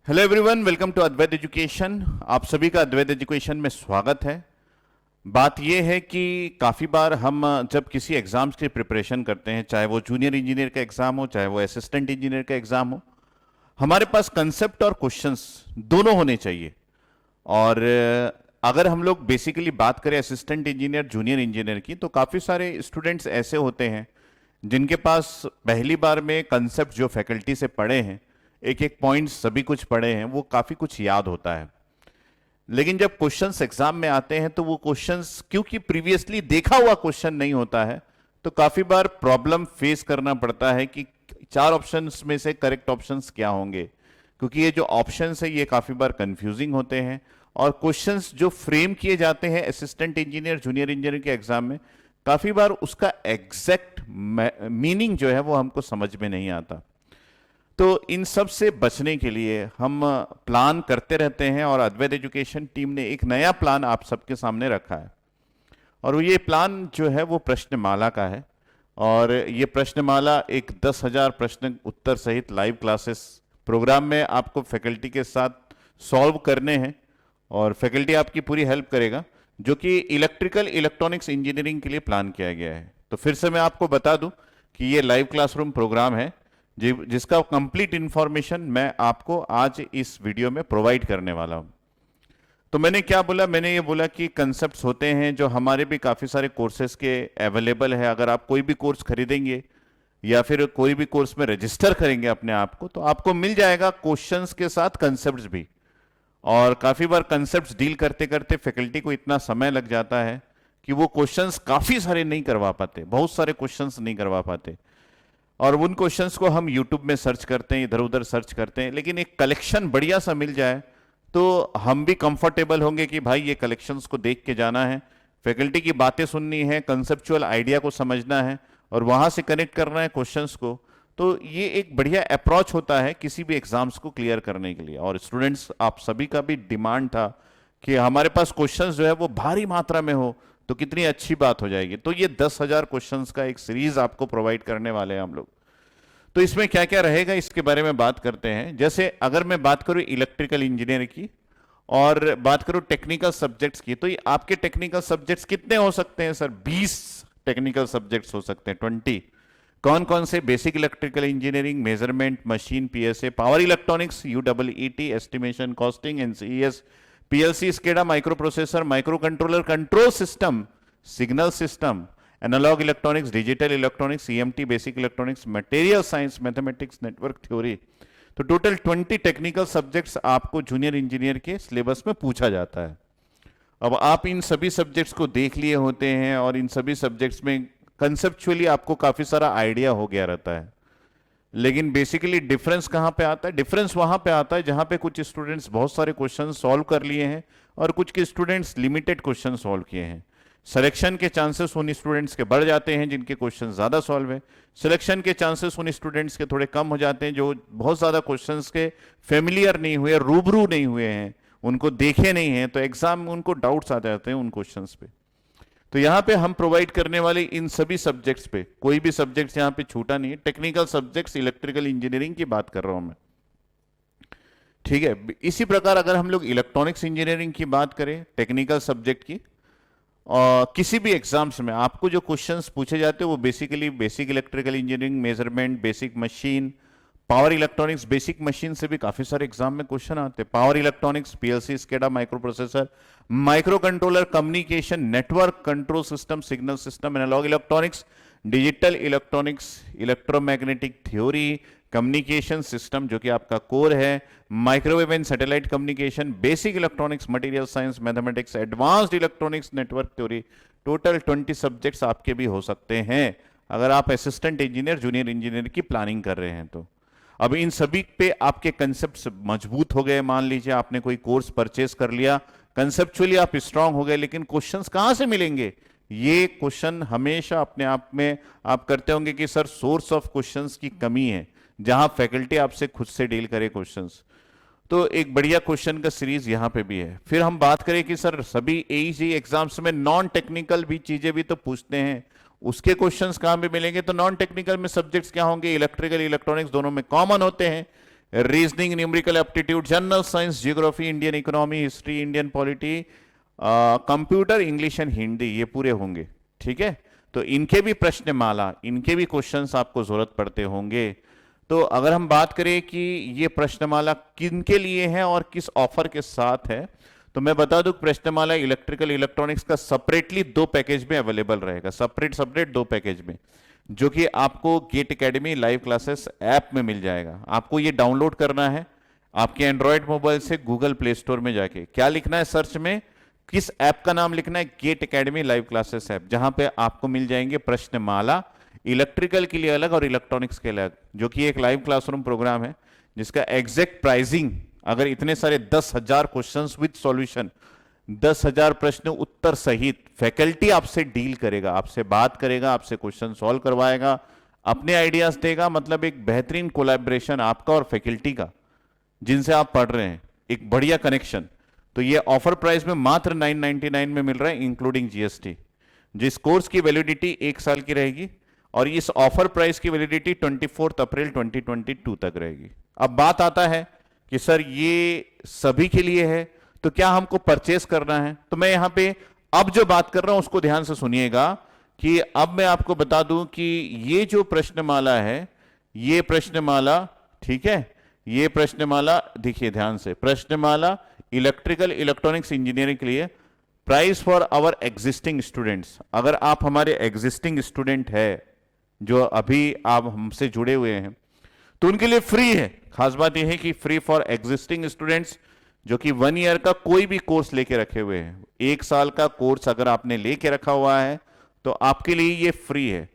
Hello everyone, welcome to Advait education. आप सभी का अद्वैत एजुकेशन में स्वागत है। बात यह है कि काफ़ी बार हम जब किसी एग्ज़ाम्स की प्रिपरेशन करते हैं, चाहे वो जूनियर इंजीनियर का एग्ज़ाम हो, चाहे वो असिस्टेंट इंजीनियर का एग्ज़ाम हो, हमारे पास कंसेप्ट और क्वेश्चंस दोनों होने चाहिए। और अगर हम लोग बेसिकली बात करें असिस्टेंट इंजीनियर जूनियर इंजीनियर की, तो काफ़ी सारे स्टूडेंट्स ऐसे होते हैं जिनके पास पहली बार में कंसेप्ट जो फैकल्टी से पढ़े हैं, एक एक पॉइंट सभी कुछ पढ़े हैं, वो काफ़ी कुछ याद होता है। लेकिन जब क्वेश्चंस एग्जाम में आते हैं तो वो क्वेश्चंस क्योंकि प्रीवियसली देखा हुआ क्वेश्चन नहीं होता है, तो काफ़ी बार प्रॉब्लम फेस करना पड़ता है कि चार ऑप्शंस में से करेक्ट ऑप्शंस क्या होंगे, क्योंकि ये जो ऑप्शंस है ये काफ़ी बार कंफ्यूजिंग होते हैं। और क्वेश्चंस जो फ्रेम किए जाते हैं असिस्टेंट इंजीनियर जूनियर इंजीनियर के एग्जाम में, काफ़ी बार उसका एग्जैक्ट मीनिंग जो है वो हमको समझ में नहीं आता। तो इन सब से बचने के लिए हम प्लान करते रहते हैं, और अद्वैत एजुकेशन टीम ने एक नया प्लान आप सबके सामने रखा है। और ये प्लान जो है वो प्रश्नमाला का है, और ये प्रश्नमाला एक 10,000 प्रश्न उत्तर सहित लाइव क्लासेस प्रोग्राम में आपको फैकल्टी के साथ सॉल्व करने हैं, और फैकल्टी आपकी पूरी हेल्प करेगा, जो कि इलेक्ट्रिकल इलेक्ट्रॉनिक्स इंजीनियरिंग के लिए प्लान किया गया है। तो फिर से मैं आपको बता दूं कि ये लाइव क्लासरूम प्रोग्राम है जिसका कंप्लीट इंफॉर्मेशन मैं आपको आज इस वीडियो में प्रोवाइड करने वाला हूं। तो मैंने क्या बोला, मैंने ये बोला कि कंसेप्ट्स होते हैं जो हमारे भी काफ़ी सारे कोर्सेज के अवेलेबल है। अगर आप कोई भी कोर्स खरीदेंगे या फिर कोई भी कोर्स में रजिस्टर करेंगे अपने आप को, तो आपको मिल जाएगा क्वेश्चंस के साथ कंसेप्ट्स भी। और काफ़ी बार कंसेप्ट्स डील करते करते फैकल्टी को इतना समय लग जाता है कि वो क्वेश्चंस काफ़ी सारे नहीं करवा पाते, बहुत सारे क्वेश्चंस नहीं करवा पाते। और उन क्वेश्चंस को हम यूट्यूब में सर्च करते हैं, इधर उधर सर्च करते हैं, लेकिन एक कलेक्शन बढ़िया सा मिल जाए तो हम भी कंफर्टेबल होंगे कि भाई ये कलेक्शंस को देख के जाना है, फैकल्टी की बातें सुननी है, कंसेप्चुअल आइडिया को समझना है और वहां से कनेक्ट करना है क्वेश्चंस को। तो ये एक बढ़िया अप्रोच होता है किसी भी एग्जाम्स को क्लियर करने के लिए। और स्टूडेंट्स, आप सभी का भी डिमांड था कि हमारे पास क्वेश्चंस जो है वो भारी मात्रा में हो तो कितनी अच्छी बात हो जाएगी। तो ये 10,000 क्वेश्चंस का एक सीरीज आपको प्रोवाइड करने वाले हैं हम लोग। तो इसमें क्या क्या रहेगा इसके बारे में बात करते हैं। जैसे अगर मैं बात करूं इलेक्ट्रिकल इंजीनियर की और बात करूं टेक्निकल सब्जेक्ट्स की, तो ये आपके टेक्निकल सब्जेक्ट्स कितने हो सकते हैं सर? 20 टेक्निकल सब्जेक्ट्स हो सकते हैं, 20। कौन कौन से? Basic electrical engineering, measurement, machine, PSA, power electronics, UEET, estimation, costing, NCES, PLC, SCADA, microprocessor, microcontroller, control system, signal system, analogue electronics, digital electronics, CMT, basic electronics, material science, mathematics, network theory. तो total 20 technical subjects आपको junior engineer के syllabus में पूछा जाता है। अब आप इन सभी सब्जेक्ट्स को देख लिए होते हैं और इन सभी सब्जेक्ट्स में कंसेप्चुअली आपको काफी सारा आइडिया हो गया रहता है, लेकिन बेसिकली डिफरेंस कहां पे आता है? डिफरेंस वहां पे आता है जहां पे कुछ स्टूडेंट्स बहुत सारे क्वेश्चन सॉल्व कर लिए हैं और कुछ के स्टूडेंट्स लिमिटेड क्वेश्चन सॉल्व किए हैं। सिलेक्शन के चांसेस उन स्टूडेंट्स के बढ़ जाते हैं जिनके क्वेश्चन ज्यादा सॉल्व है, सिलेक्शन के चांसेस उन स्टूडेंट्स के थोड़े कम हो जाते हैं जो बहुत ज्यादा क्वेश्चंस के फेमिलियर नहीं हुए, रूबरू नहीं हुए हैं, उनको देखे नहीं हैं, तो एग्जाम उनको डाउट्स आ जाते हैं उन क्वेश्चंस पे। तो यहां पे हम प्रोवाइड करने वाले इन सभी सब्जेक्ट्स पे कोई भी सब्जेक्ट्स यहां पे छूटा नहीं है। टेक्निकल सब्जेक्ट्स इलेक्ट्रिकल इंजीनियरिंग की बात कर रहा हूं मैं, ठीक है। इसी प्रकार अगर हम लोग इलेक्ट्रॉनिक्स इंजीनियरिंग की बात करें, टेक्निकल सब्जेक्ट की, और किसी भी एग्जाम्स में आपको जो क्वेश्चंस पूछे जाते हैं वो basically basic electrical engineering, measurement, basic machine, power electronics, basic machine से भी काफी सारे एग्जाम में क्वेश्चन आते हैं। Power electronics, PLC, SCADA, microprocessor, microcontroller, communication, network, control system, signal system, analogue electronics, digital electronics, electromagnetic theory, communication system जो कि आपका कोर है, microwave and satellite communication, basic electronics, material science, mathematics, advanced electronics, network theory. Total 20 subjects आपके भी हो सकते हैं अगर आप असिस्टेंट इंजीनियर जूनियर इंजीनियर की प्लानिंग कर रहे हैं तो। अब इन सभी पे आपके कंसेप्ट्स मजबूत हो गए। मान लीजिए आपने कोई कोर्स परचेस कर लिया, कंसेप्चुअली आप स्ट्रांग हो गए, लेकिन क्वेश्चंस कहां से मिलेंगे? ये क्वेश्चन हमेशा अपने आप में आप करते होंगे कि सर सोर्स ऑफ क्वेश्चंस की कमी है, जहां फैकल्टी आपसे खुद से डील करे क्वेश्चंस। तो एक बढ़िया क्वेश्चन का सीरीज यहां पे भी है। फिर हम बात करें कि सर सभी एईसी एग्जाम्स में नॉन टेक्निकल भी चीजें भी तो पूछते हैं, उसके क्वेश्चंस कहां पे मिलेंगे? तो नॉन टेक्निकल में सब्जेक्ट्स क्या होंगे? इलेक्ट्रिकल इलेक्ट्रॉनिक्स दोनों में कॉमन होते हैं, reasoning, numerical aptitude, general science, geography, Indian economy, history, Indian polity, computer, English and Hindi, ये पूरे होंगे। ठीक है, तो इनके भी प्रश्नमाला, इनके भी क्वेश्चंस आपको जरूरत पड़ते होंगे। तो अगर हम बात करें कि ये प्रश्नमाला किन के लिए है और किस ऑफर के साथ है, तो मैं बता दूं प्रश्नमाला इलेक्ट्रिकल इलेक्ट्रॉनिक्स का सेपरेटली 2 पैकेज में अवेलेबल रहेगा, सेपरेट 2 पैकेज में, जो कि आपको GATE Academy live classes app में मिल जाएगा। आपको ये डाउनलोड करना है आपके एंड्रॉयड मोबाइल से गूगल प्ले स्टोर में जाके, क्या लिखना है सर्च में, किस ऐप का नाम लिखना है, GATE Academy live classes app, जहां पे आपको मिल जाएंगे प्रश्नमाला, इलेक्ट्रिकल के लिए अलग और इलेक्ट्रॉनिक्स के लिए अलग, जो कि एक लाइव क्लासरूम प्रोग्राम है जिसका एग्जैक्ट प्राइसिंग, अगर इतने सारे 10,000 क्वेश्चंस विद सॉल्यूशन, 10,000 प्रश्न उत्तर सहित फैकल्टी आपसे डील करेगा, आपसे बात करेगा, आपसे क्वेश्चन सॉल्व करवाएगा, अपने आइडियाज देगा, मतलब एक बेहतरीन कोलैबोरेशन आपका और फैकल्टी का जिनसे आप पढ़ रहे हैं, एक बढ़िया कनेक्शन। तो ये ऑफर प्राइस में मात्र 999 में मिल रहा है इंक्लूडिंग जीएसटी। जिस कोर्स की वैलिडिटी 1 साल की रहेगी और इस ऑफर प्राइस की वैलिडिटी 24 अप्रैल 2022 तक रहेगी। अब बात आता है कि सर ये सभी के लिए है, तो क्या हमको परचेस करना है? तो मैं यहां पे अब जो बात कर रहा हूं उसको ध्यान से सुनिएगा कि अब मैं आपको बता दूं कि ये जो प्रश्नमाला है, ये प्रश्नमाला, ठीक है, ये प्रश्नमाला देखिए ध्यान से, प्रश्नमाला इलेक्ट्रिकल इलेक्ट्रॉनिक्स इंजीनियरिंग के लिए price for our existing students, अगर आप हमारे एग्जिस्टिंग स्टूडेंट है जो अभी आप हमसे जुड़े हुए हैं, तो उनके लिए फ्री है। खास बात यह है कि फ्री फॉर एग्जिस्टिंग स्टूडेंट्स जो कि 1 ईयर का कोई भी कोर्स लेके रखे हुए हैं, 1 साल का कोर्स अगर आपने लेके रखा हुआ है तो आपके लिए ये फ्री है।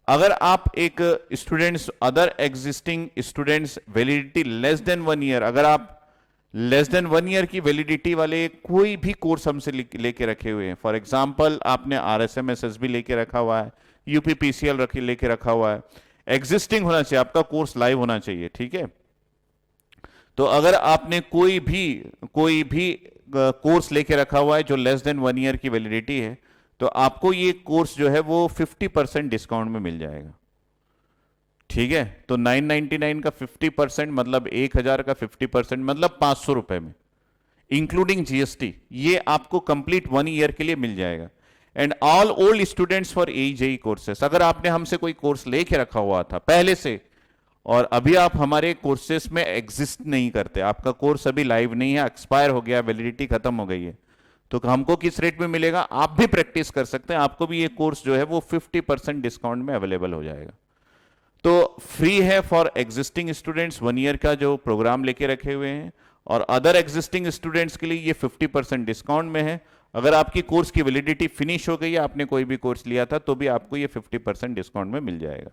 अगर आप एक students, other existing students validity less than 1 year, अगर आप लेस देन 1 ईयर की वैलिडिटी वाले कोई भी कोर्स हमसे लेके रखे हुए हैं, फॉर एग्जांपल आपने आरएसएमएसएस भी लेके रखा हुआ है, यूपीपीसीएल लेके रखा हुआ है, एग्जिस्टिंग होना चाहिए, आपका कोर्स लाइव होना चाहिए, ठीक है। तो अगर आपने कोई भी कोर्स लेके रखा हुआ है जो लेस देन 1 ईयर की वैलिडिटी है, तो आपको ये कोर्स जो है वो 50% डिस्काउंट में मिल जाएगा, ठीक है। तो 999 का 50% मतलब 1,000 का 50% मतलब 500 रुपए में इंक्लूडिंग जीएसटी, ये आपको कंप्लीट 1 ईयर के लिए मिल जाएगा। And all old students for AJE courses, अगर आपने हमसे कोई कोर्स लेके रखा हुआ था पहले से और अभी आप हमारे कोर्सेस में एग्जिस्ट नहीं करते, आपका कोर्स अभी लाइव नहीं है, एक्सपायर हो गया, वैलिडिटी खत्म हो गई है, तो हमको किस रेट में मिलेगा? आप भी प्रैक्टिस कर सकते हैं, आपको भी ये कोर्स जो है वो 50% डिस्काउंट में अवेलेबल हो जाएगा। तो फ्री है फॉर एग्जिस्टिंग स्टूडेंट्स, 1 ईयर का जो प्रोग्राम लेके रखे हुए हैं, और अदर एग्जिस्टिंग स्टूडेंट्स के लिए ये 50% डिस्काउंट में है। अगर आपकी कोर्स की वैलिडिटी फिनिश हो गई है, आपने कोई भी कोर्स लिया था, तो भी आपको ये 50% डिस्काउंट में मिल जाएगा,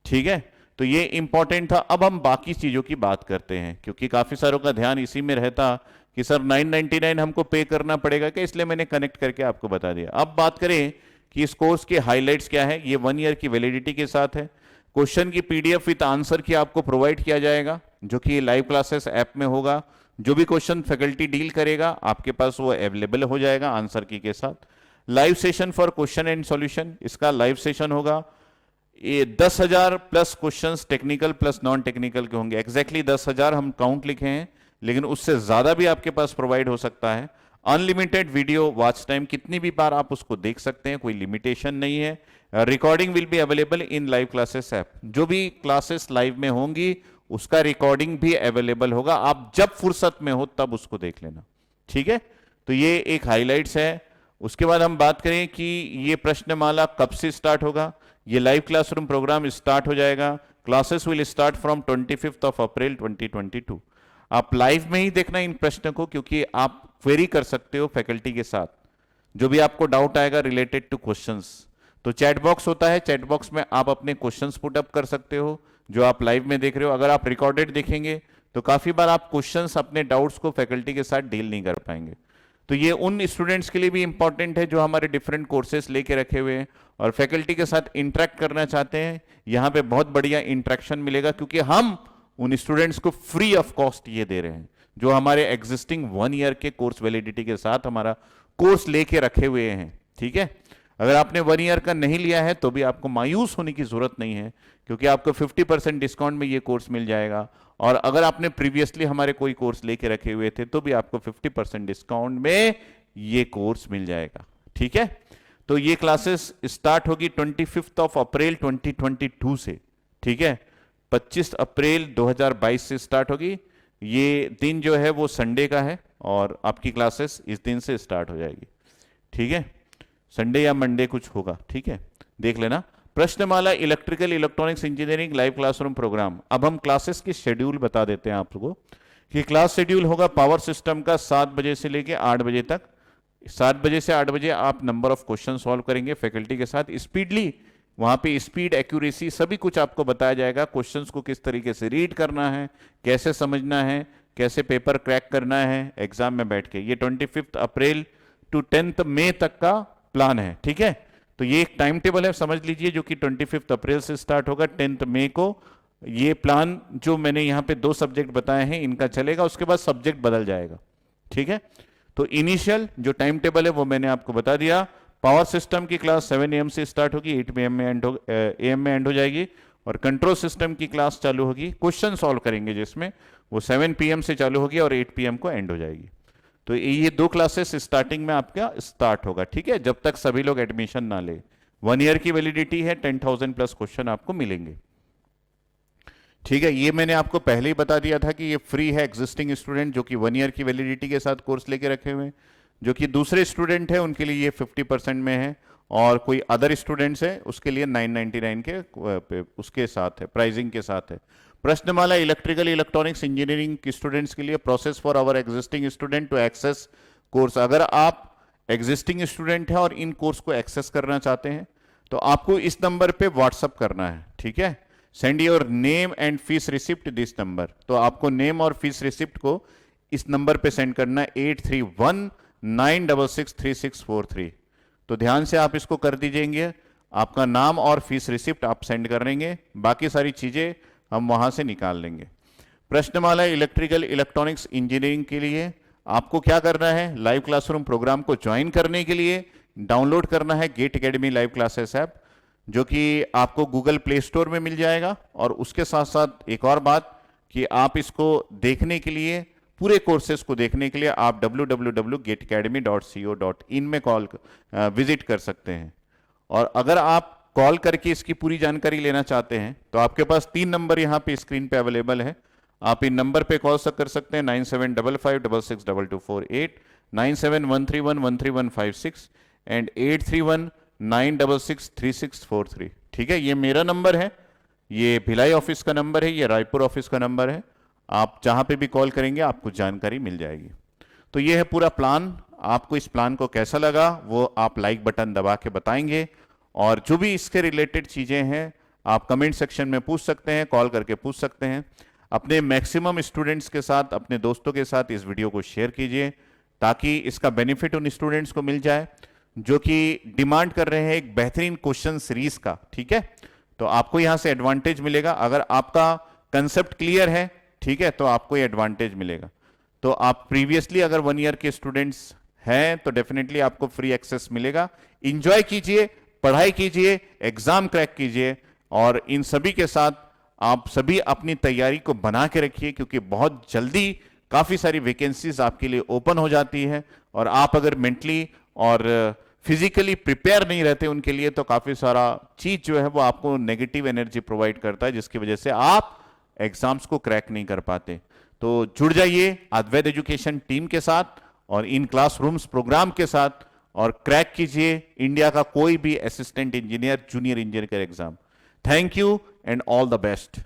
ठीक है। तो ये इंपॉर्टेंट था। अब हम बाकी चीजों की बात करते हैं, क्योंकि काफी सारों का ध्यान इसी में रहता कि सर 999 हमको पे करना पड़ेगा क्या, इसलिए मैंने कनेक्ट करके आपको बता दिया। अब बात करें कि इस कोर्स के हाइलाइट्स क्या है। ये 1 ईयर की वैलिडिटी के साथ है, क्वेश्चन की पीडीएफ विद आंसर की आपको प्रोवाइड किया जाएगा, जो कि लाइव क्लासेस ऐप में होगा। जो भी क्वेश्चन फैकल्टी डील करेगा आपके पास वो अवेलेबल हो जाएगा आंसर की के साथ। Live session for question and solution, इसका लाइव सेशन होगा। ये 10,000 plus questions technical plus non technical के होंगे। एग्जैक्टली 10,000 हम काउंट लिखे हैं, लेकिन उससे ज्यादा भी आपके पास प्रोवाइड हो सकता है। अनलिमिटेड वीडियो वॉच टाइम, कितनी भी बार आप उसको देख सकते हैं, कोई लिमिटेशन नहीं है। Recording will be available in live classes app, जो भी क्लासेस लाइव में होंगी उसका रिकॉर्डिंग भी अवेलेबल होगा, आप जब फुर्सत में हो तब उसको देख लेना, ठीक है। तो ये एक हाइलाइट्स है। उसके बाद हम बात करें कि ये प्रश्नमाला कब से स्टार्ट होगा। ये लाइव क्लासरूम प्रोग्राम स्टार्ट हो जाएगा, क्लासेस विल स्टार्ट फ्रॉम 25 अप्रैल 2022। आप लाइव में ही देखना इन प्रश्नों को, क्योंकि आप क्वेरी कर सकते हो फैकल्टी के साथ, जो भी आपको डाउट आएगा रिलेटेड टू क्वेश्चंस। तो चैट बॉक्स होता है, चैट बॉक्स में आप अपने क्वेश्चंस पुट अप कर सकते हो जो आप लाइव में देख रहे हो। अगर आप रिकॉर्डेड देखेंगे तो काफी बार आप क्वेश्चंस, अपने डाउट्स को फैकल्टी के साथ डील नहीं कर पाएंगे। तो ये उन स्टूडेंट्स के लिए भी इंपॉर्टेंट है जो हमारे डिफरेंट कोर्सेस लेके रखे हुए हैं और फैकल्टी के साथ इंटरेक्ट करना चाहते हैं। यहाँ पे बहुत बढ़िया इंटरेक्शन मिलेगा, क्योंकि हम उन स्टूडेंट्स को फ्री ऑफ कॉस्ट ये दे रहे हैं जो हमारे एग्जिस्टिंग 1 ईयर के कोर्स वैलिडिटी के साथ हमारा कोर्स लेके रखे हुए हैं, ठीक है। अगर आपने 1 ईयर का नहीं लिया है तो भी आपको मायूस होने की जरूरत नहीं है, क्योंकि आपको 50% डिस्काउंट में ये कोर्स मिल जाएगा। और अगर आपने प्रीवियसली हमारे कोई कोर्स लेके रखे हुए थे तो भी आपको 50% डिस्काउंट में ये कोर्स मिल जाएगा। ठीक है, तो ये क्लासेस स्टार्ट होगी 25 ऑफ अप्रैल 2022 से। ठीक है, 25 अप्रैल 2022 से स्टार्ट होगी। ये दिन जो है वो संडे का है और आपकी क्लासेस इस दिन से स्टार्ट हो जाएगी। ठीक है, संडे या मंडे कुछ होगा। ठीक है, देख लेना। Prashnamala electrical electronics engineering live classroom programme. अब हम क्लासेस की शेड्यूल बता देते हैं आपको कि क्लास शेड्यूल होगा पावर सिस्टम का 7 बजे से लेके 8 बजे तक। 7 बजे से 8 बजे आप नंबर ऑफ क्वेश्चन सॉल्व करेंगे फैकल्टी के साथ स्पीडली। वहां पे स्पीड, एक्यूरेसी सभी कुछ आपको बताया जाएगा। क्वेश्चंस को किस तरीके से रीड करना है, कैसे समझना है, कैसे पेपर क्रैक करना है एग्जाम में बैठ के। ये 25 अप्रैल टू 10 मई तक का प्लान है। ठीक है, तो ये एक टाइम टेबल है, समझ लीजिए, जो कि 25 अप्रैल से स्टार्ट होगा 10 मई को। ये प्लान जो मैंने यहाँ पे 2 सब्जेक्ट बताए हैं इनका चलेगा, उसके बाद सब्जेक्ट बदल जाएगा। ठीक है, तो इनिशियल जो टाइम टेबल है वो मैंने आपको बता दिया। पावर सिस्टम की क्लास 7 AM से स्टार्ट होगी, 8 PM में एंड हो जाएगी। और कंट्रोल सिस्टम की क्लास चालू होगी, क्वेश्चन सॉल्व करेंगे जिसमें, वो 7 PM से चालू होगी और 8 PM को एंड हो जाएगी। तो ये 2 क्लासेस स्टार्टिंग में आपका स्टार्ट होगा। ठीक है, जब तक सभी लोग एडमिशन ना ले। 1 ईयर की वैलिडिटी है, 10,000 प्लस क्वेश्चन आपको मिलेंगे। ठीक है, ये मैंने आपको पहले ही बता दिया था कि ये फ्री है एग्जिस्टिंग स्टूडेंट जो कि 1 ईयर की वैलिडिटी के साथ कोर्स लेके रखे हुए हैं। जो कि दूसरे स्टूडेंट है उनके लिए ये 50% में है, और कोई अदर स्टूडेंट्स है उसके लिए 999 के उसके साथ है, प्राइसिंग के साथ है। प्रश्नमाला इलेक्ट्रिकल इलेक्ट्रॉनिक्स इंजीनियरिंग की स्टूडेंट्स के लिए process for our existing student to access course. अगर आप एग्जिस्टिंग स्टूडेंट हैं और इन कोर्स को एक्सेस करना चाहते हैं तो आपको इस नंबर पे व्हाट्सअप करना है। ठीक है, send your name and fees receipt this number. तो आपको नेम और फीस रिसिप्ट को इस नंबर पे सेंड करना है 8319663643। तो ध्यान से आप इसको कर दीजिएंगे। आपका नाम और फीस रिसिप्ट आप सेंड कर देंगे, बाकी सारी चीजें हम वहां से निकाल लेंगे। प्रश्नमाला इलेक्ट्रिकल इलेक्ट्रॉनिक्स इंजीनियरिंग के लिए आपको क्या करना है, लाइव क्लासरूम प्रोग्राम को ज्वाइन करने के लिए डाउनलोड करना है GATE Academy live classes app, जो कि आपको गूगल प्ले स्टोर में मिल जाएगा। और उसके साथ साथ एक और बात कि आप इसको देखने के लिए, पूरे कोर्सेज को देखने के लिए आप www.getacademy.co.in में विजिट कर सकते हैं। और अगर आप कॉल करके इसकी पूरी जानकारी लेना चाहते हैं तो आपके पास 3 नंबर यहां पे स्क्रीन पे अवेलेबल है। आप इन नंबर पे कॉल कर सकते हैं 9755662248, 9713113156 एंड 8319663643। ठीक है, ये मेरा नंबर है, ये भिलाई ऑफिस का नंबर है, ये रायपुर ऑफिस का नंबर है। आप जहां पे भी कॉल करेंगे आपको जानकारी मिल जाएगी। तो ये है पूरा प्लान। आपको इस प्लान को कैसा लगा वो आप लाइक बटन दबा के बताएंगे, और जो भी इसके रिलेटेड चीजें हैं आप कमेंट सेक्शन में पूछ सकते हैं, कॉल करके पूछ सकते हैं। अपने मैक्सिमम स्टूडेंट्स के साथ, अपने दोस्तों के साथ इस वीडियो को शेयर कीजिए ताकि इसका बेनिफिट उन स्टूडेंट्स को मिल जाए जो कि डिमांड कर रहे हैं एक बेहतरीन क्वेश्चन सीरीज का। ठीक है, तो आपको यहां से एडवांटेज मिलेगा। अगर आपका कंसेप्ट क्लियर है, ठीक है, तो आपको ये एडवांटेज मिलेगा। तो आप प्रीवियसली अगर 1 ईयर के स्टूडेंट्स हैं तो डेफिनेटली आपको फ्री एक्सेस मिलेगा। इंजॉय कीजिए, पढ़ाई कीजिए, एग्जाम क्रैक कीजिए, और इन सभी के साथ आप सभी अपनी तैयारी को बना के रखिए, क्योंकि बहुत जल्दी काफी सारी वैकेंसीज आपके लिए ओपन हो जाती है। और आप अगर मेंटली और फिजिकली प्रिपेयर नहीं रहते उनके लिए तो काफी सारा चीज जो है वो आपको नेगेटिव एनर्जी प्रोवाइड करता है, जिसकी वजह से आप एग्जाम्स को क्रैक नहीं कर पाते। तो जुड़ जाइए अद्वैत एजुकेशन टीम के साथ और इन क्लासरूम्स प्रोग्राम के साथ, और क्रैक कीजिए इंडिया का कोई भी असिस्टेंट इंजीनियर, जूनियर इंजीनियर का exam. Thank you and all the best.